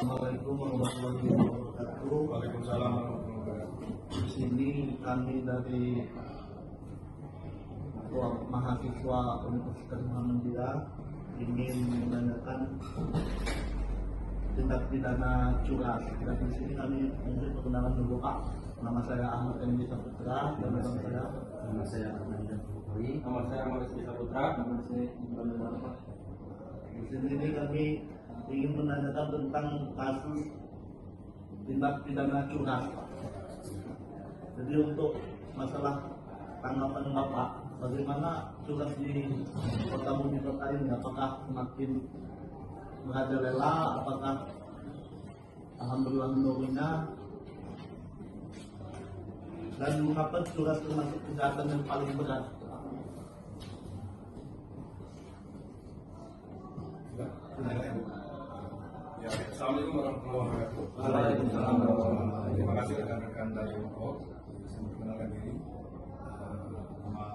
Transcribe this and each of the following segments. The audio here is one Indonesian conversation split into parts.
Assalamualaikum warahmatullahi wabarakatuh. Waalaikumsalam warahmatullahi wabarakatuh. Di sini kami dari mahasiswa Universitas Muhammadiyah ingin menanyakan tindak pidana curas. Dan di sini kami memberi perkenalan dulu Pak. Nama saya Ahmad Endi Saputra dan Nama saya Ahmad Rizky Saputra. Nama saya Ibrahim Bapak. Di sini kami ingin menanyakan tentang kasus tindak pidana curas. Jadi untuk masalah tanggapan Bapak, bagaimana curas di Kota Bumi Kota ini? Apakah semakin merajalela? Apakah alhamdulillah menurunnya? Dan mengapa curas termasuk kejahatan yang paling berat? Ya, Assalamualaikum warahmatullahi wabarakatuh. Waalaikumsalam warahmatullahi wabarakatuh. Terima kasih rekan-rekan dari UNPOL bisa memperkenalkan diri. Nama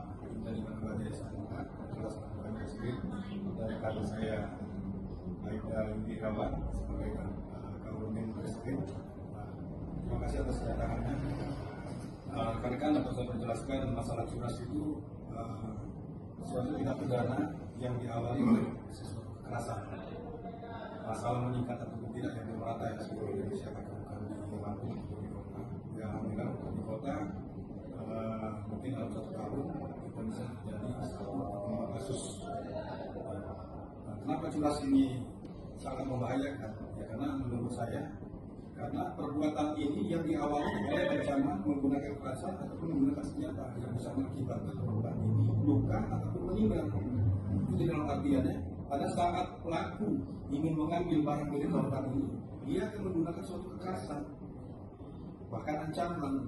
dari Ketua Desa Muka, kelas Ketua Desa dari kader saya Aida Indirawan sebagai Kabupaten Presiden. Terima kasih atas kedatangannya. Rekan-rekan dapat saya menjelaskan masalah curas itu suatu tindak pidana yang diawali oleh sesuatu kekerasan. Masalah meningkat atau tidak yang belum rata ya seluruh Indonesia, bukan di Lampung atau di kota. Ya alhamdulillah di kota mungkin dalam 1 tahun kita bisa terjadi 1 kasus. Kenapa curas ini sangat membahayakan? Ya karena menurut saya karena perbuatan ini yang diawali oleh ancaman menggunakan kekerasan ataupun menggunakan senjata yang bisa mengakibatkan korban ini luka ataupun meninggal. Itu dalam artiannya pada saat pelaku ingin mengambil barang milik korban ini, dia akan menggunakan suatu kekerasan, bahkan ancaman.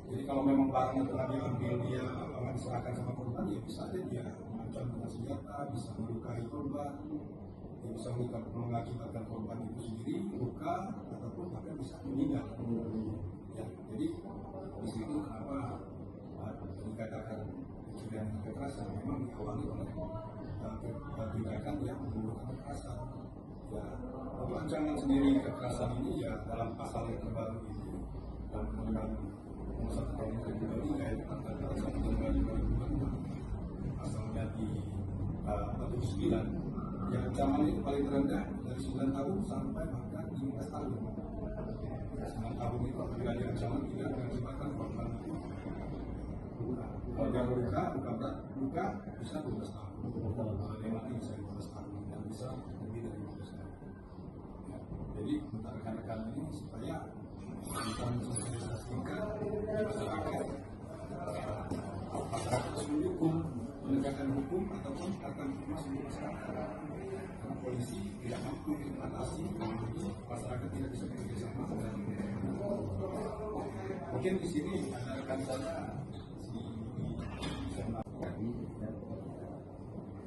Jadi kalau memang barang yang telah diambil dia akan diserahkan sama korban, ya bisa saja dia mengancam dengan senjata, bisa melukai korban, dia bisa mengakibatkan korban itu sendiri luka ataupun bahkan bisa meninggal. Ya, jadi di situ kenapa dikatakan kejadian kekerasan memang diawali oleh tindakan yang menggunakan kekerasan. Ya, untuk ancaman sendiri kekerasan ini ya dalam pasal yang terbaru ini dalam Undang-Undang Nomor 1 Tahun 2023 yaitu tentang kekerasan Januari 2026 pasalnya di 49 yang ancamannya itu paling rendah dari 9 tahun sampai bahkan 15 tahun. 9 tahun itu apabila dia ancaman tidak mengakibatkan korban itu kalau dia luka berat, luka bisa 12 tahun. Kalau dia mati bisa 12 tahun dan bisa lebih dari 12 tahun. Ya, jadi untuk rekan-rekan ini supaya kita mensosialisasikan masyarakat seluruh hukum, menegakkan hukum ataupun akan masuk masyarakat. Karena polisi tidak mampu mengatasi, masyarakat tidak bisa bekerja sama. Mungkin di sini ada rekan saya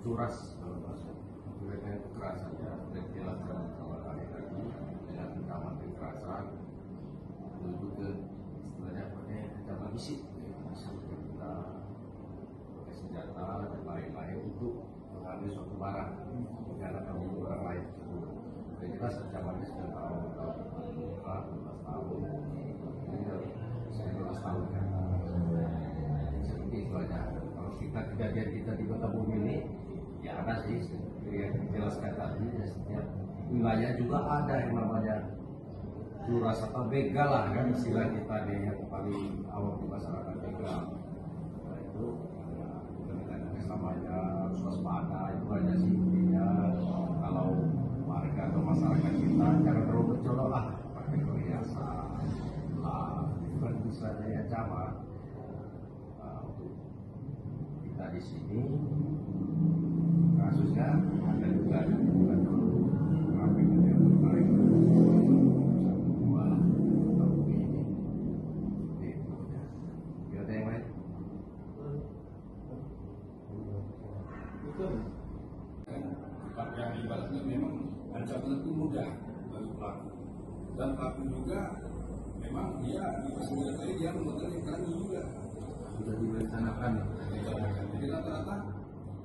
curas mereka kekerasan ya dijelaskan sama kali tadi dengan ancaman kekerasan menuju ke istilahnya pakai ancaman fisik misalnya kita pakai senjata dan lain-lain untuk mengambil suatu barang karena kami orang lain jadi jelas ancamannya 9 tahun 12 tahun ini 19 tahun kan seperti itu aja. Kalau kita kejadian kita di Kota Bumi ini ya ada sih yang dijelaskan tadi ya, setiap wilayah juga ada yang namanya curas atau begal lah kan istilah kita nih yang paling awam di masyarakat begal. Nah itu ya, namanya harus waspada itu aja sih ya kalau warga atau masyarakat kita jangan terlalu bercolok lah pakai perhiasan lah itu kan bisa jadi ancaman. Kita di sini kasusnya ada juga bukan tapi yang terbaik semua tapi ini itu ya ada yang lain yang ibaratnya memang ancaman itu mudah bagi pelaku dan pelaku juga memang dia sebenarnya dia menggunakan ikrami juga sudah direncanakan. Jadi rata-rata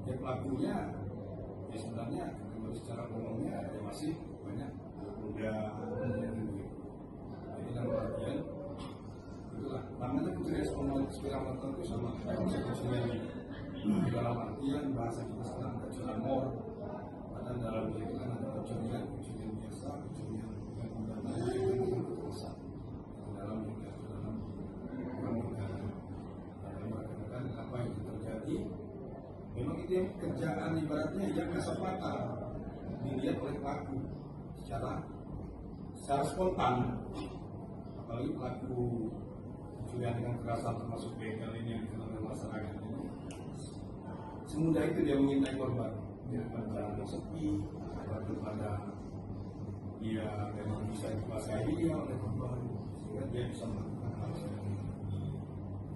ya pelakunya ya sebenarnya kalau secara umumnya ya masih banyak muda pengertian bahasa kita sekarang ada curanmor. Padahal dalam itu kan ada pencurian biasa, pencurian yang menggunakan kekerasan. Dalam rekan-rekan apa yang terjadi, memang itu yang kerjaan ibaratnya yang kasat mata dilihat oleh pelaku secara spontan, apalagi pelaku pencurian dengan kekerasan termasuk begal ini yang dikenal oleh masyarakat ini. Semudah itu dia mengintai korban, dia jalan yang sepi, daripada dia memang bisa dikuasai dia oleh korban, sehingga dia bisa melakukan hal yang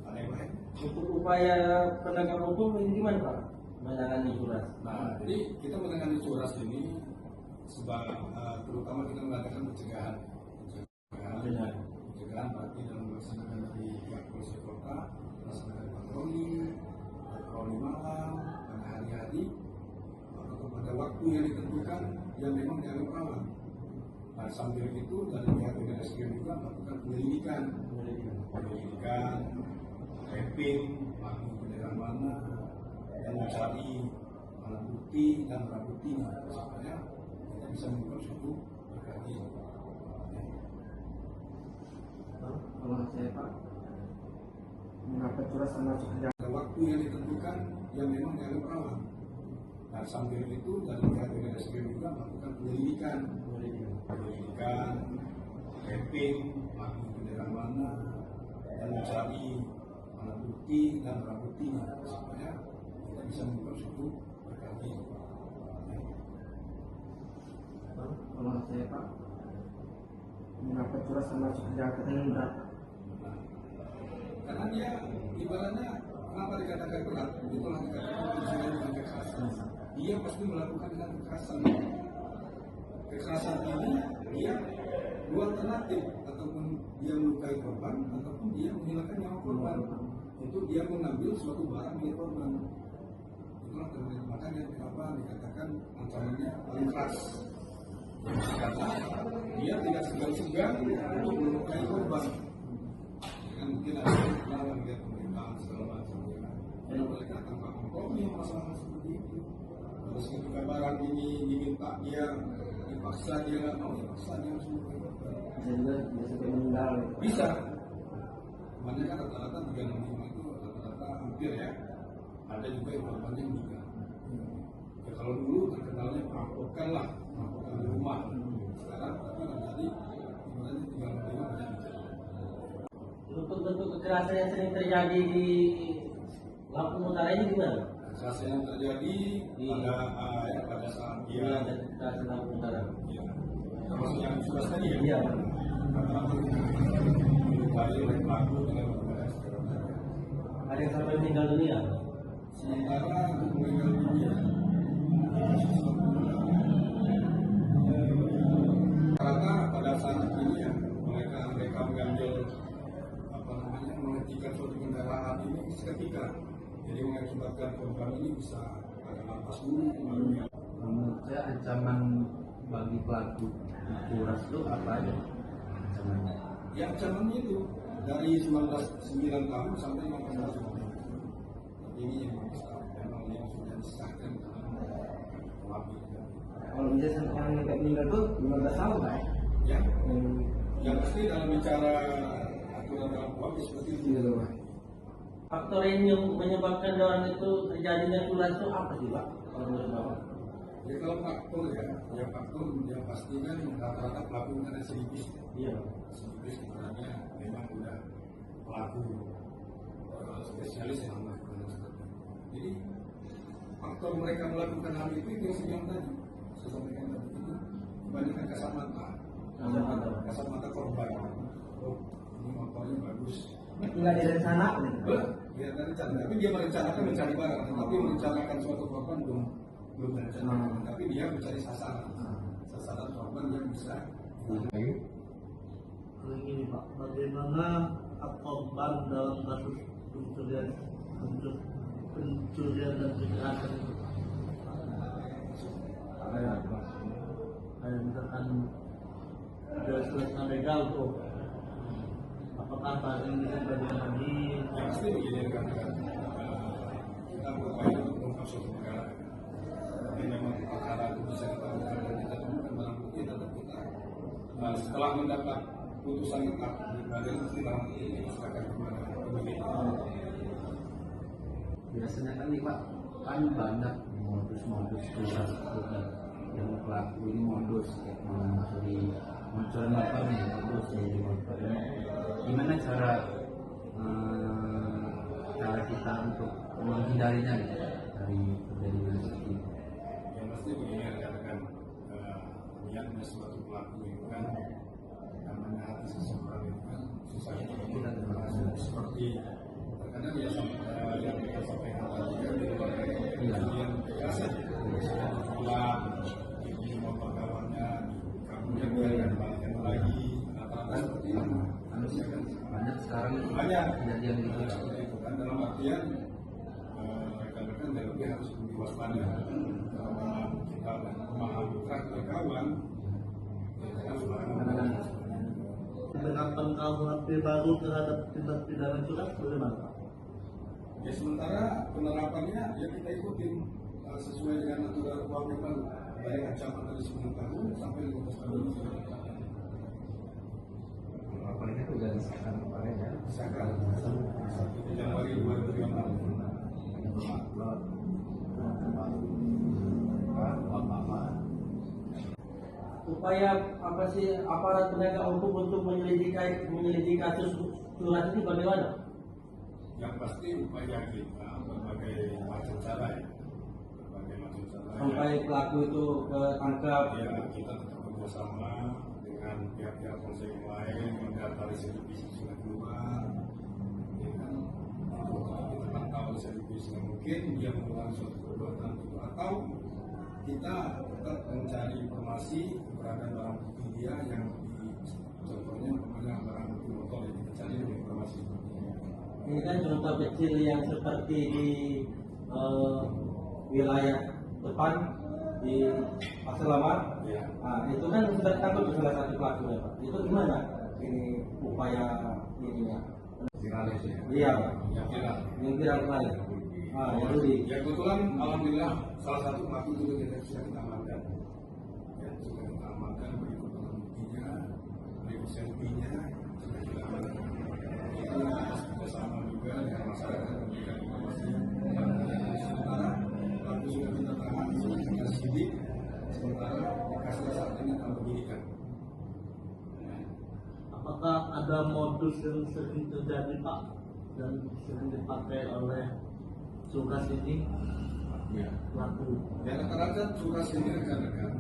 aneh-aneh. Untuk upaya penegak hukum ini gimana Pak? Menangani curas. Nah, jadi kita menangani curas ini terutama kita mengadakan pencegahan berarti dalam melaksanakan dari pihak polisi kota, melaksanakan patroli malam pada hari-hari atau pada waktu yang ditentukan yang memang dianggap rawan. Nah, sambil itu dari pihak BNSK juga melakukan penyelidikan, mapping pelaku kendaraan mana, dan mencari alat bukti dan barang buktinya supaya kita bisa mengungkap suatu perkara ini. Kalau saya Pak, mengapa curas termasuk ke Pada waktu yang ditentukan yang memang dianggap rawan. Nah, sambil itu dari pihak BNSK juga melakukan penyelidikan, mapping pelaku kendaraan mana, dan mencari alat bukti dan barang buktinya supaya kita bisa mengungkap suatu perkara ini. Kalau saya Pak, mengapa curas termasuk kejahatan yang berat? Karena dia ibaratnya kenapa dikatakan berat? Itulah dikatakan pencurian dengan kekerasan. Dia pasti melakukan dengan kekerasan. Kekerasan ini dia dua alternatif, ataupun dia melukai korban ataupun dia menghilangkan nyawa korban. Itu dia mengambil suatu barang milik korban. Itulah makanya kenapa dikatakan ancamannya paling keras. Karena dia tidak segan-segan untuk melukai korban. Kan mungkin ada yang lihat pemerintahan segala macam. Dan mereka tanpa kompromi masalah seperti itu. Terus ketika barang ini diminta dia dipaksa dia nggak mau, dipaksa dia harus melukai korban. Bisa sampai meninggal. Bisa. Makanya kan rata-rata 365 itu rata-rata hampir ya. Ada juga yang korbannya meninggal. Ya kalau dulu terkenalnya perampokan lah, perampokan di rumah. Sekarang tapi terjadi sebenarnya 365 banyak. Untuk bentuk kekerasan yang sering terjadi di Lampung Utara ini gimana? Kekerasan yang terjadi pada saat dia Ada kekerasan Lampung Utara. ya, termasuk yang sudah tadi ya. Iya. Melukai oleh pelaku dengan menggunakan senjata tajam. Ada yang sampai meninggal dunia. Sementara untuk meninggal dunia karena pada saat ini ya mereka mengambil menghentikan suatu kendaraan ini seketika, jadi mengakibatkan korban ini bisa ada nafas dulu. Menurut saya ancaman bagi pelaku curas itu apa aja ancamannya? Ya ancamannya itu dari 9 tahun sampai 15 tahun. Ini yang memang yang sudah disahkan pelaku. Kalau bisa sampai yang meninggal tuh 15 tahun Pak? Ya, yang pasti dalam bicara aturan dalam kuhap seperti itu. Faktor yang menyebabkan orang itu terjadinya curas itu apa sih Pak? Kalau menurut Bapak? Ya kalau faktor ya faktor yang pasti kan rata-rata pelaku kan residivis. Iya. Residivis sebenarnya memang udah pelaku spesialis yang melakukan seperti itu. Jadi faktor mereka melakukan hal itu yang saya tadi, itu kebanyakan kasat mata korban. Oh, ini motornya bagus. Nggak direncanakan. Ya, tapi dia merencanakan mencari barang, tapi merencanakan suatu korban belum merencanakan, tapi dia mencari sasaran korban yang bisa. Ini Pak, bagaimana korban dalam kasus pencurian dan kejahatan itu? Kayak misalkan ada surat legal tuh, apakah Pak ini bisa belajar lagi? Yang pasti begini kan, kita berupaya untuk suatu negara. Tapi memang perkara itu bisa ditemukan dan kita temukan barang bukti tetap kita setelah mendapat putusan tetap di pengadilan mesti barang bukti kita serahkan kepada penyidik. Biasanya kan nih Pak, kan banyak modus-modus curhat yang pelaku ini modus kayak mencuri motor nih, modus jadi motor ini. Gimana cara kita untuk menghindarinya gitu dari terjadinya seperti itu? Yang pasti begini katakan niatnya suatu pelaku itu kan namanya hati seseorang itu kan susah kita terbatas seperti terkadang ya yang kita sampaikan tadi kan di luar yang biasa pulang di motor kawannya kemudian biarkan balikan lagi rata-rata seperti itu manusia kan Banyak sekarang banyak kejadian gitu. seperti itu kan dalam artian rekan-rekan lebih harus lebih waspada dalam kita memahami karakter kawan jangan sembarangan. Penerapan KUHP baru terhadap tindak pidana curhat bagaimana Pak? Ya sementara penerapannya ya kita ikutin sesuai dengan aturan KUHP baru dari ancaman dari 10 tahun sampai 15 tahun. Apalagi itu udah disahkan kemarin ya. Misalkan 1 Januari 2016. Upaya apa sih aparat penegak hukum untuk menyelidiki kasus curhat ini bagaimana? Yang pasti upaya kita berbagai macam cara ya, berbagai macam cara. Sampai pelaku itu ketangkap. Ya kita tetap bekerjasama dengan pihak-pihak polsek yang lain mendata residivis sudah keluar. Ya kan, itu kita pantau residivis yang mungkin dia mengulangi suatu perbuatan itu atau kita tetap mencari informasi keberadaan barang bukti dia yang contohnya kemana barang bukti motor yang kita cari informasi seperti ini. Ini kan contoh kecil yang seperti di wilayah depan di Pasar Lama. Ya. Nah, itu kan sudah ditangkap salah satu pelaku ya Pak. Itu gimana? Ini upaya ininya. Viralis ya. Iya, Yang viral. yang viral kemarin. Ah, yang Rudi. Ya kebetulan alhamdulillah salah satu pelaku itu kita sudah kita amankan. Ya sudah kita amankan berikut barang buktinya, berikut selfie-nya sudah kita amankan. Itu atas kerjasama juga dengan masyarakat memberikan informasi. Dan sementara pelaku sudah kita tahan, sudah kita sidik, sementara kasusnya saat ini akan penyidikan. Apakah ada modus yang sering terjadi Pak dan sering dipakai oleh curhat ini Ya. pelaku? Ya rata-rata curas ini rekan-rekan,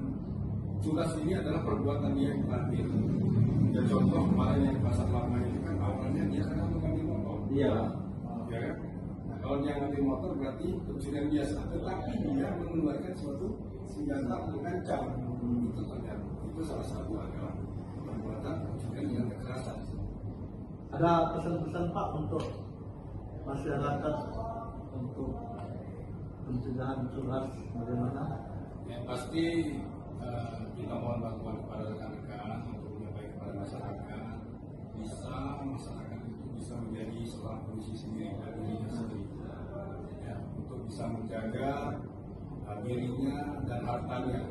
curas ini adalah perbuatan dia yang parkir. Ya contoh kemarin yang di Pasar Lama itu kan awalnya dia karena mengambil motor. Iya. Ya kan? Nah, kalau dia ngambil motor berarti pencurian biasa, tetapi dia mengeluarkan suatu senjata untuk mengancam. Itu terjadi. Itu salah satu adalah perbuatan pencurian dengan kekerasan. Ada pesan-pesan Pak untuk masyarakat untuk pencegahan curhat bagaimana? Yang pasti kita mohon bantuan kepada rekan-rekan untuk menyampaikan kepada masyarakat, bisa masyarakat itu bisa menjadi seorang polisi sendiri dan dirinya sendiri, ya, untuk bisa menjaga dirinya dan hartanya,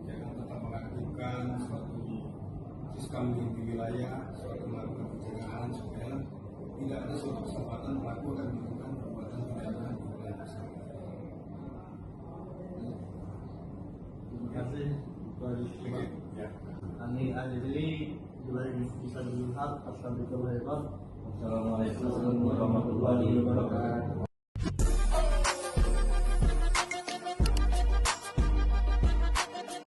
jangan tetap mengaktifkan suatu sistem di wilayah, suatu melakukan pencegahan supaya tidak ada suatu kesempatan pelaku akan melakukan perbuatan pidana di wilayah tersebut. Terima kasih Pak Yusuf. Ya. Kami akhiri bisa dilihat pasal itu lebar. Assalamualaikum warahmatullahi wabarakatuh.